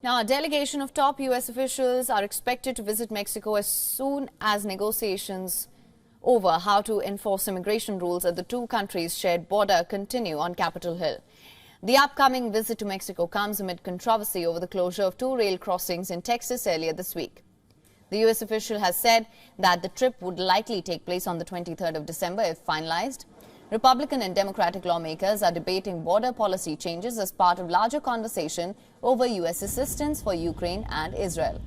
Now, a delegation of top U.S. officials are expected to visit Mexico as soon as negotiations over how to enforce immigration rules at the two countries' shared border continue on Capitol Hill. The upcoming visit to Mexico comes amid controversy over the closure of two rail crossings in Texas earlier this week. The U.S. official has said that the trip would likely take place on the 23rd of December if finalized. Republican and Democratic lawmakers are debating border policy changes as part of larger conversation over U.S. assistance for Ukraine and Israel.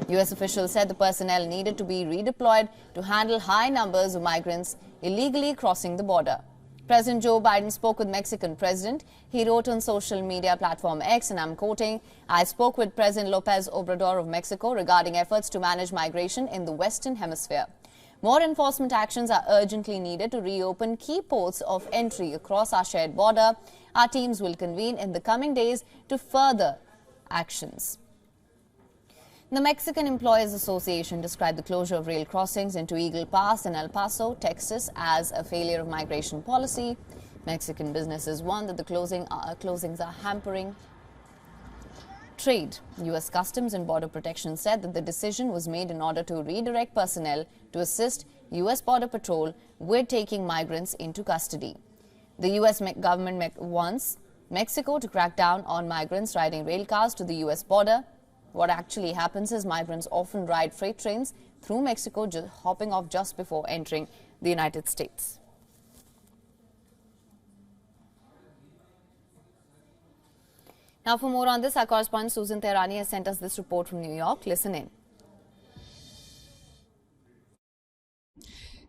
U.S. officials said the personnel needed to be redeployed to handle high numbers of migrants illegally crossing the border. President Joe Biden spoke with Mexican president. He wrote on social media platform X, and I'm quoting, "I spoke with President López Obrador of Mexico regarding efforts to manage migration in the Western Hemisphere. More enforcement actions are urgently needed to reopen key ports of entry across our shared border. Our teams will convene in the coming days to further actions." The Mexican Employers Association described the closure of rail crossings into Eagle Pass in El Paso, Texas, as a failure of migration policy. Mexican businesses warned that the closings are hampering trade. U.S. Customs and Border Protection said that the decision was made in order to redirect personnel to assist U.S. Border Patrol with taking migrants into custody. The U.S. government wants Mexico to crack down on migrants riding rail cars to the U.S. border. What actually happens is migrants often ride freight trains through Mexico, hopping off just before entering the United States. Now, for more on this, our correspondent Susan Tehrani has sent us this report from New York. Listen in.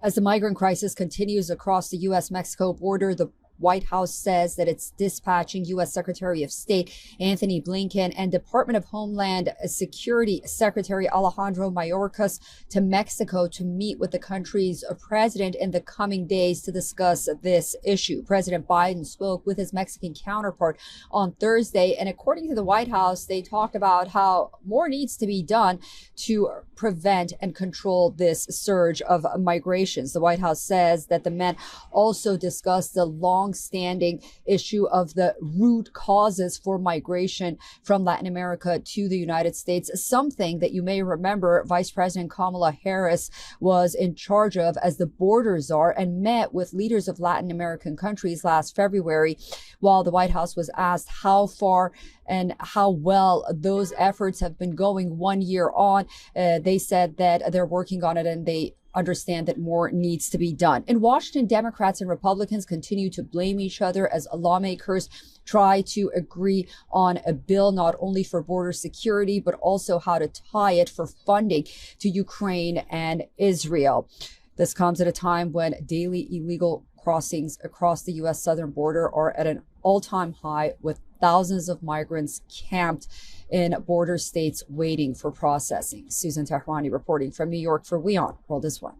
As the migrant crisis continues across the U.S.-Mexico border, the White House says that it's dispatching U.S. Secretary of State Antony Blinken and Department of Homeland Security Secretary Alejandro Mayorkas to Mexico to meet with the country's president in the coming days to discuss this issue. President Biden spoke with his Mexican counterpart on Thursday, and according to the White House, they talked about how more needs to be done to prevent and control this surge of migrations. The White House says that the men also discussed the long-standing issue of the root causes for migration from Latin America to the United States, something that you may remember Vice President Kamala Harris was in charge of as the border czar and met with leaders of Latin American countries last February. While the White House was asked how far and how well those efforts have been going 1 year on, they said that they're working on it and they understand that more needs to be done. In Washington, Democrats and Republicans continue to blame each other as lawmakers try to agree on a bill not only for border security, but also how to tie it for funding to Ukraine and Israel. This comes at a time when daily illegal crossings across the U.S. southern border are at an all-time high, with thousands of migrants camped in border states waiting for processing. Susan Tehrani reporting from New York for WION World is One.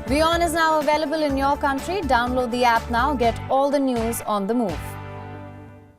WION is now available in your country. Download the app now. Get all the news on the move.